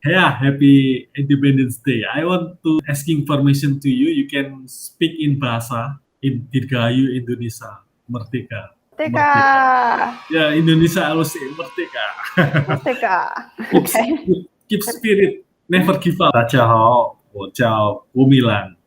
Yeah, happy Independence Day. I want to asking permission to you. You can speak in bahasa in Dirgahayu Indonesia. Merdeka. Merdeka. Yeah, Indonesia always say Merdeka. Merdeka. Okay. Keep spirit. Never give up. 大家好，我叫吴米朗，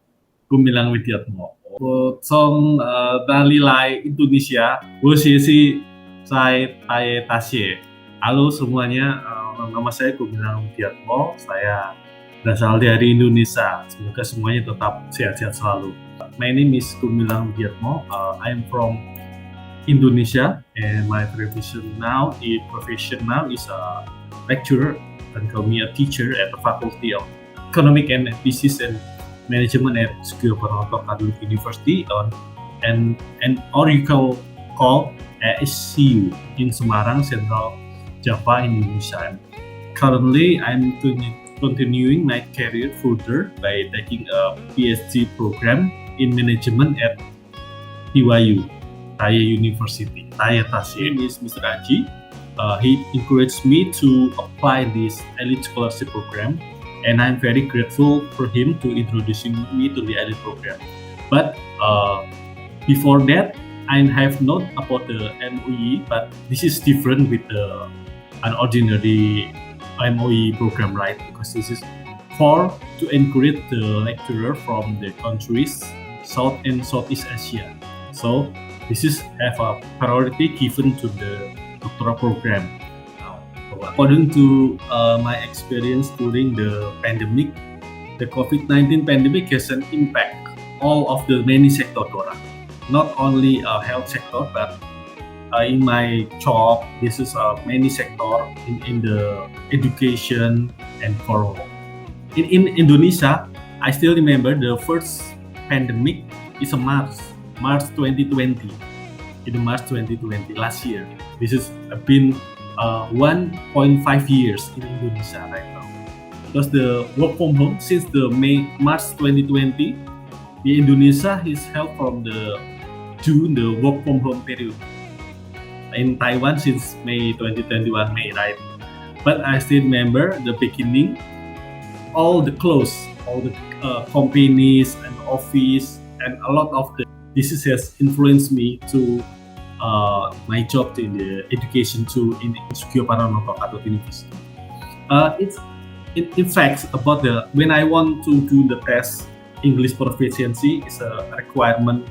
顾米朗维迪亚莫。我从哪里来 Indonesia？ 我学习在DaYeh大学。Halo semuanya, nama saya Gumilang Widiatmo, saya berasal dari Indonesia. Semoga semuanya tetap sehat-sehat selalu. My name is Gumilang Widiatmo. I am from Indonesia, and my profession now is a lecturer and a teacher at the Faculty of Economic and Business and Management at Catholic University and Oracle called SCU in Semarang, Central Java, Indonesia. Currently, I'm continuing my career further by taking a Ph.D. program in management at DaYeh University. DaYeh is Mr. Aji. He encouraged me to apply this elite scholarship program, and I'm very grateful for him to introducing me to the elite program. But before that, I have not about the MOE, but this is different with an ordinary MOE program, right? Because this is to encourage the lecturer from the countries South and Southeast Asia. So this is have a priority given to the doctoral program. Now, according to my experience during the pandemic, the COVID-19 pandemic has an impact all of the many sector, Dora. Not only health sector, but in my job, this is many sector in the education and for in Indonesia. I still remember the first pandemic is March 2020. In March 2020 last year, this has been 1.5 years in Indonesia right now. Because the work from home since the March 2020, the Indonesia is held from the June the work from home period. In Taiwan since May 2021, right? But I still remember the beginning, all the companies and office and a lot of the this has influenced me to my job in the education too in Catholic University. In fact about when I want to do the test, English proficiency is a requirement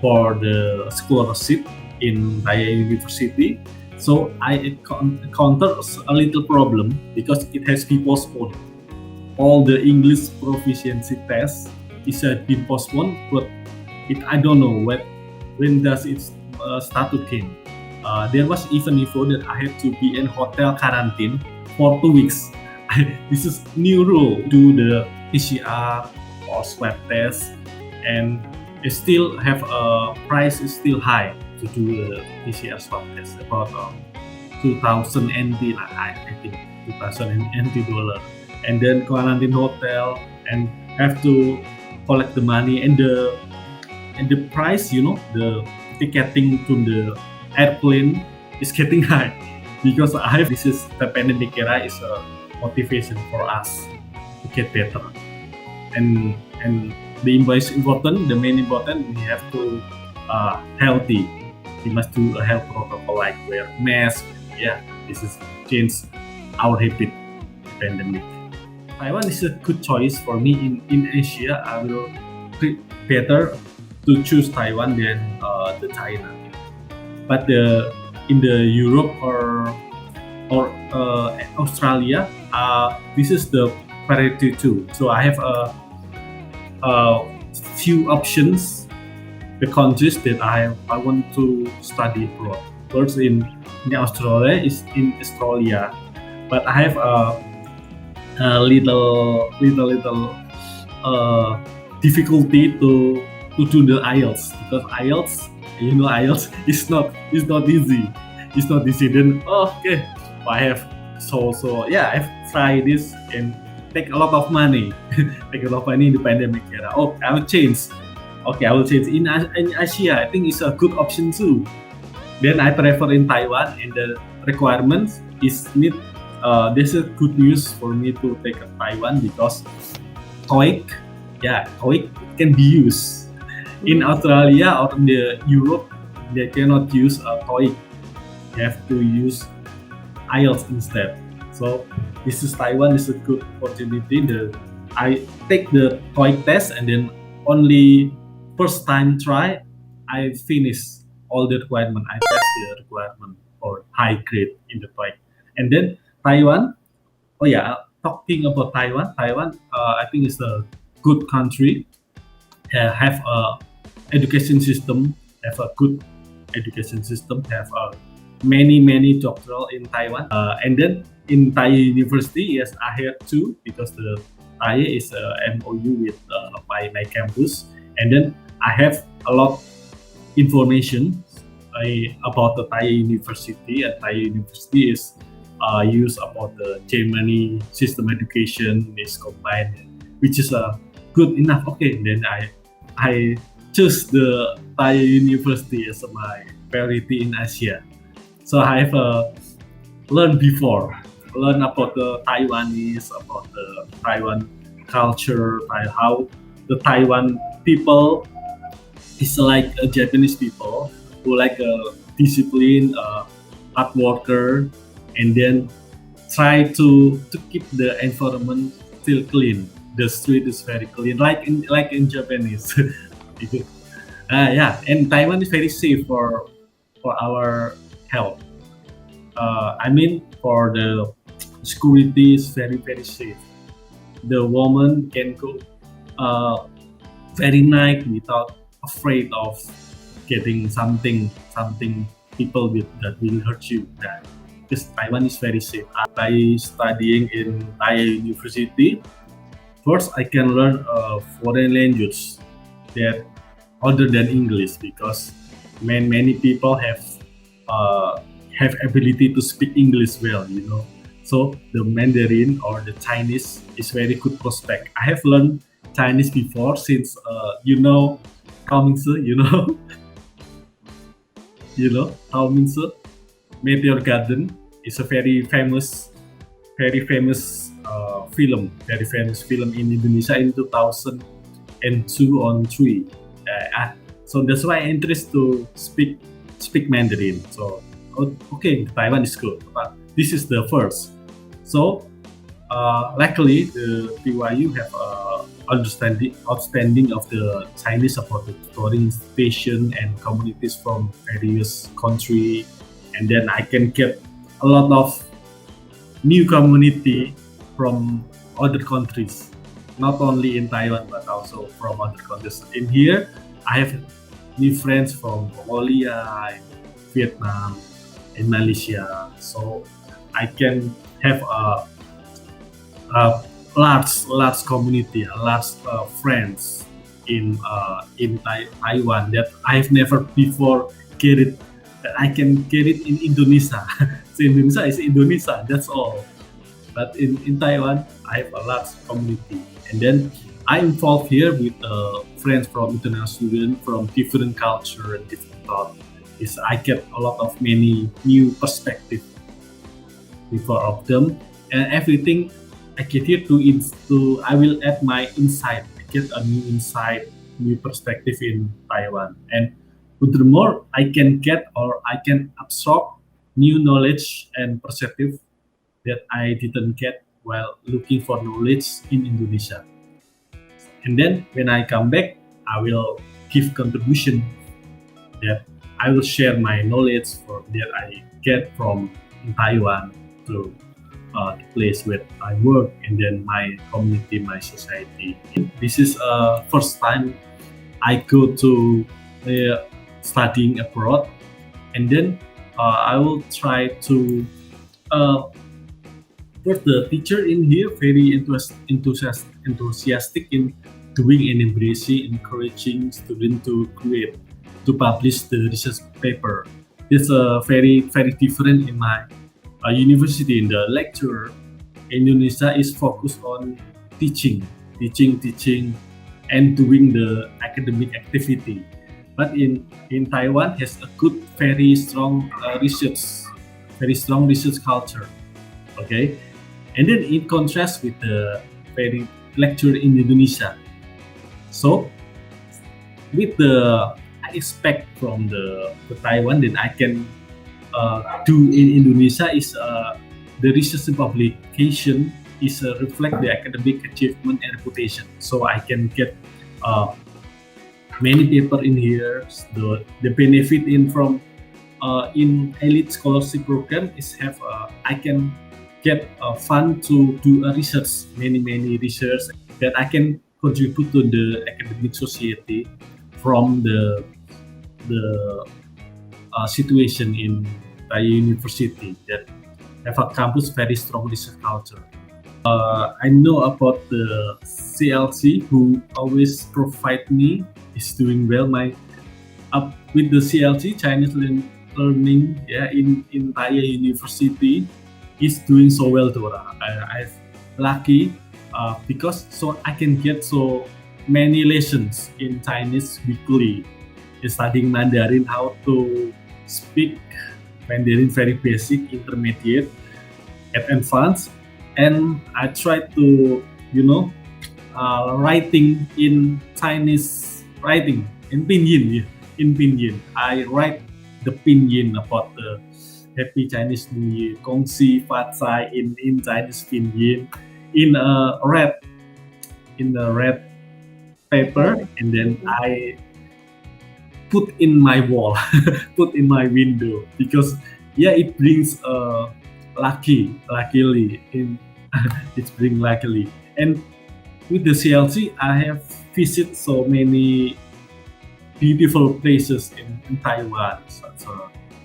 for the scholarship in DaYeh University. So I encounter a little problem because it has been postponed. All the English proficiency tests is been postponed, but I don't know when does it start again. There was even info that I had to be in hotel quarantine for 2 weeks. This is new rule. Do the PCR or swab test, and it still have a price is still high to do the PCR swab test, about 2,000 NT, I think 2,000 NT dollar, and then quarantine hotel and have to collect the money and the price, the ticketing to the airplane is getting high because this is the pandemic era is a motivation for us to get better, and the invoice important, the main important, we have to healthy. We must do a health protocol like wear mask. Yeah, this is change our habit. Pandemic. Taiwan is a good choice for me in Asia. I will better to choose Taiwan than the China. But in the Europe or Australia, this is the priority too. So I have a few options. The countries that I want to study abroad. First in Australia is in Australia, but I have a little difficulty to do the IELTS because IELTS is not easy. It's not easy. Then okay, I have I've tried this and take a lot of money, in the pandemic era. Oh, I will change. Okay, I will change in Asia. I think it's a good option too. Then I travel in Taiwan, and the requirements is need this is good news for me to take a Taiwan because TOEIC can be used in Australia or in the Europe. They cannot use TOEIC. They have to use IELTS instead. So this is Taiwan is a good opportunity. I take the TOEIC test and then only first time try I finish all the requirement. I pass the requirement for high grade in the TOEIC. And then Taiwan. Oh yeah, talking about Taiwan. I think is a good country. Have a education system. Have a good education system. Have many doctoral in Taiwan. And then in DaYeh University, yes, I have two because the DaYeh is a MOU with my campus. And then I have a lot information about the DaYeh University. And DaYeh University is used about the Germany system education is combined, which is good enough. Okay, then I choose the DaYeh University as my priority in Asia. So I have learned about the Taiwanese, about the Taiwan culture, how the Taiwan people is like a Japanese people who like a disciplined, hard worker, and then try to keep the environment still clean. The street is very clean, like in Japanese. And Taiwan is very safe for our health. I mean, for the security is very safe. The woman can go very night without afraid of getting something people that will hurt you. Because Taiwan is very safe. I studying in DaYeh University. First, I can learn a foreign language that other than English because many people have ability to speak English well, you know. So the Mandarin or the Chinese is very good prospect. I have learned Chinese before since Cao Ming-se, Cao Ming-se, Meteor Garden is a very famous film in Indonesia in 2002 or 3. So that's why I interest to speak Mandarin. So okay, Taiwan is good, but this is the first. So luckily the BYU have outstanding of the Chinese about the touring station and communities from various country, and then I can get a lot of new community from other countries, not only in Taiwan but also from other countries. In here, I have new friends from Mongolia, Vietnam, and Malaysia. So I can have a large community, large friends in Taiwan that I've never before get it. That I can get it in Indonesia. So Indonesia is Indonesia. That's all. But in Taiwan, I have a large community, and then I involved here with friends from international students from different culture and different thought. I get a lot of many new perspective before of them, and everything I get here I will add my insight. I get a new insight, new perspective in Taiwan, and furthermore, I can get or I can absorb new knowledge and perspective that I didn't get while looking for knowledge in Indonesia. And then when I come back, I will give contribution that I will share my knowledge that I get from Taiwan to the place where I work, and then my community, my society. This is first time I go to studying abroad, and then I will try to but the teacher in here very enthusiastic in doing and embracing, encouraging students to create, to publish the research paper. It's very different in my university. In the lecture, Indonesia is focused on teaching, and doing the academic activity. But in Taiwan has a good, very strong research culture. Okay, and then in contrast with the very lecture in Indonesia. So with the I expect from the Taiwan that I can do in Indonesia is the research and publication is reflect the academic achievement and reputation. So I can get many paper in here. The benefit in from in elite scholarship program is have I can get fund to do a research, many research that I can contribute to the academic society from the situation in DaYeh University that have a campus very strong research culture. I know about the CLC who always provide me is doing well. My with the CLC Chinese learning in DaYeh University is doing so well, Dora. I'm lucky because so I can get so many lessons in Chinese weekly. Studying Mandarin, how to speak Mandarin very basic, intermediate, and advanced. And I try to, writing in Chinese writing in Pinyin. In Pinyin, I write the Pinyin about the Happy Chinese New Year, Gong Xi Fat Cai in Chinese Pinyin in a red paper, and then I put in my wall, put in my window because it brings luckily it brings luckily. And with the CLC, I have visited so many beautiful places in Taiwan, such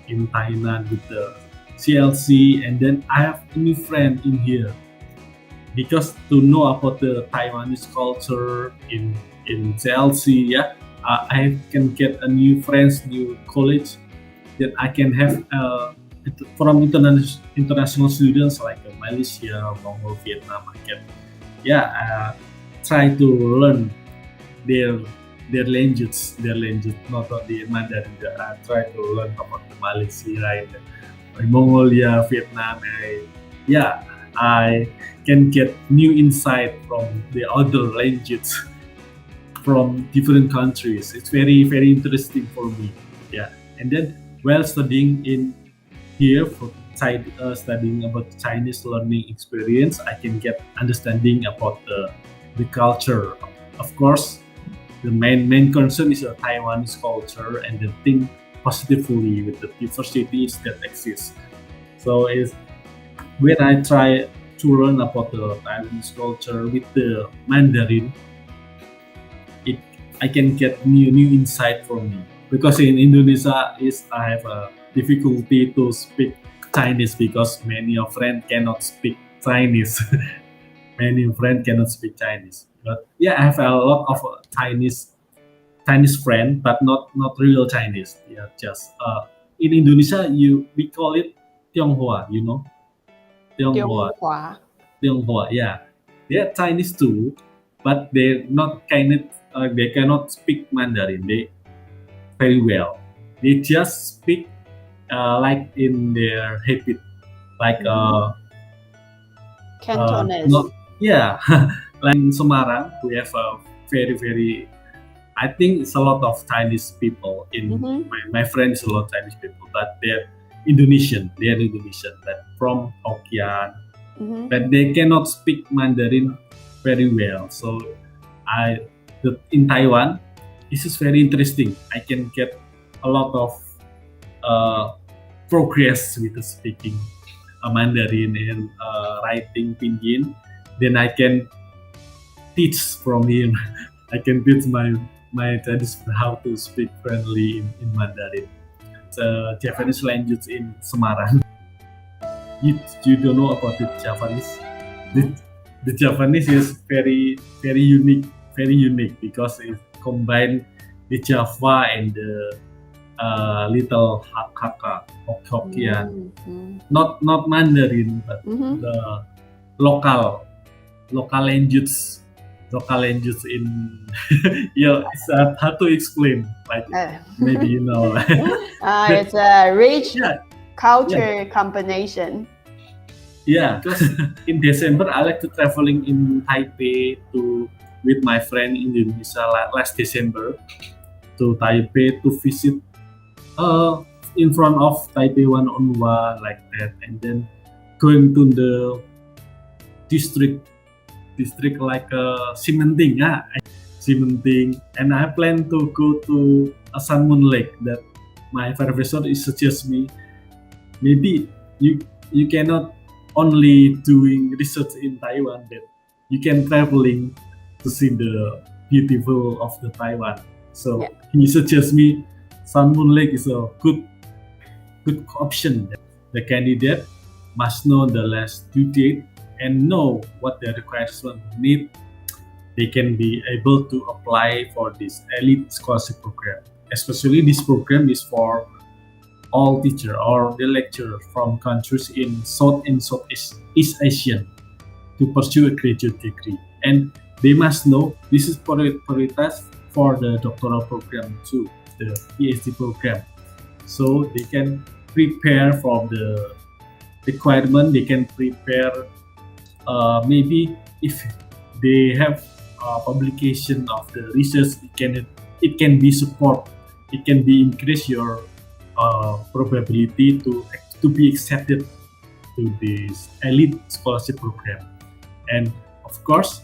in Thailand with the CLC, and then I have a new friend in here because to know about the Taiwanese culture in CLC, I can get a new friends, new college that I can have from international students like Malaysia, Mongol, Vietnam. I can try to learn their language, not only Mandarin. I try to learn about the Malaysia, right? Mongolia, Vietnam. I can get new insight from the other languages from different countries. It's very interesting for me. And then while studying in here for studying about Chinese learning experience, I can get understanding about the culture. Of course, the main concern is the Taiwanese culture and the think positively with the diversities that exist. So is when I try to learn about the Taiwanese culture with the Mandarin, I can get new insight from me because in Indonesia I have a difficulty to speak Chinese because many of friends cannot speak Chinese. Many friends cannot speak Chinese. But I have a lot of Chinese friends, but not real Chinese. Just in Indonesia we call it Tionghoa. Tionghoa. They are Chinese too, but they're not they cannot speak Mandarin. They very well. They just speak like in their habit, like Cantonese. Like in Semarang, we have a very. I think it's a lot of Chinese people in my friends. A lot of Chinese people, but they're Indonesian. But from Hokkien, but they cannot speak Mandarin very well. So in Taiwan, this is very interesting. I can get a lot of progress with the speaking Mandarin and writing Pinyin. Then I can teach from him. I can teach my Chinese how to speak friendly in Mandarin. It's a Japanese language in Semarang. You don't know about the Japanese? The Japanese is very unique because it combines the Java and the little Hakka, Hokkien, not Mandarin, but the local language in it's hard to explain. Like maybe you know. It's a rich culture combination. Yeah, because in December I like to traveling in Taipei with my friend in Indonesia last December to Taipei to visit in front of Taipei 101 like that, and then going to the district like cementing, and I plan to go to a Sun Moon Lake that my professor is suggest me. Maybe you cannot only doing research in Taiwan, but you can traveling to see the beautiful of the Taiwan. So he suggests me Sun Moon Lake is a good option. The candidate must know the last due date and know what the requirements need. They can be able to apply for this elite scholarship program. Especially this program is for all teacher or the lecturer from countries in South and Southeast Asian to pursue a graduate degree. And they must know this is prioritas for the doctoral program too, the Ph.D. program. So they can prepare for the requirement, they can prepare maybe if they have publication of the research, it can be support, it can be increase your probability to be accepted to this elite scholarship program. And of course,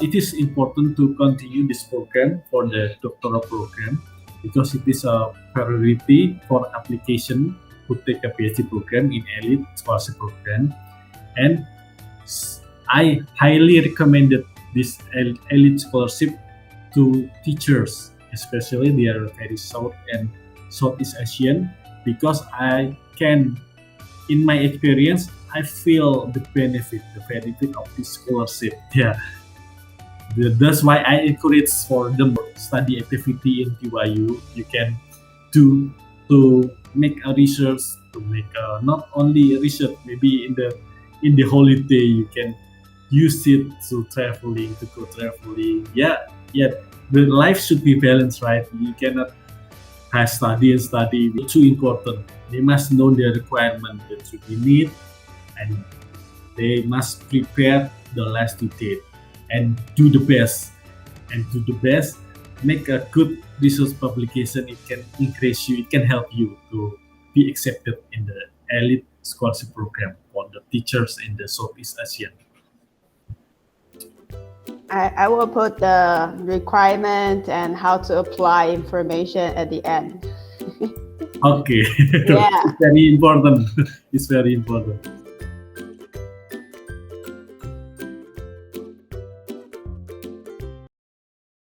it is important to continue this program for the doctoral program because it is a priority for application who take a PhD program in elite scholarship program. And I highly recommended this elite scholarship to teachers, especially they are very South and Southeast Asian, because I can, in my experience, I feel the benefit of this scholarship. Yeah, that's why I encourage for them study activity in DaYeh. You can do to make a research, to make not only research. Maybe in the holiday you can use it to go traveling. Yeah. The life should be balanced, right? You cannot have study. It's too important. They must know their requirement that should be need, and they must prepare the last due date and do the best. Make a good research publication. It can increase you. It can help you to be accepted in the elite scholarship program for the teachers in the Southeast Asian. I will put the requirement and how to apply information at the end. Okay. Yeah. It's very important. It's very important.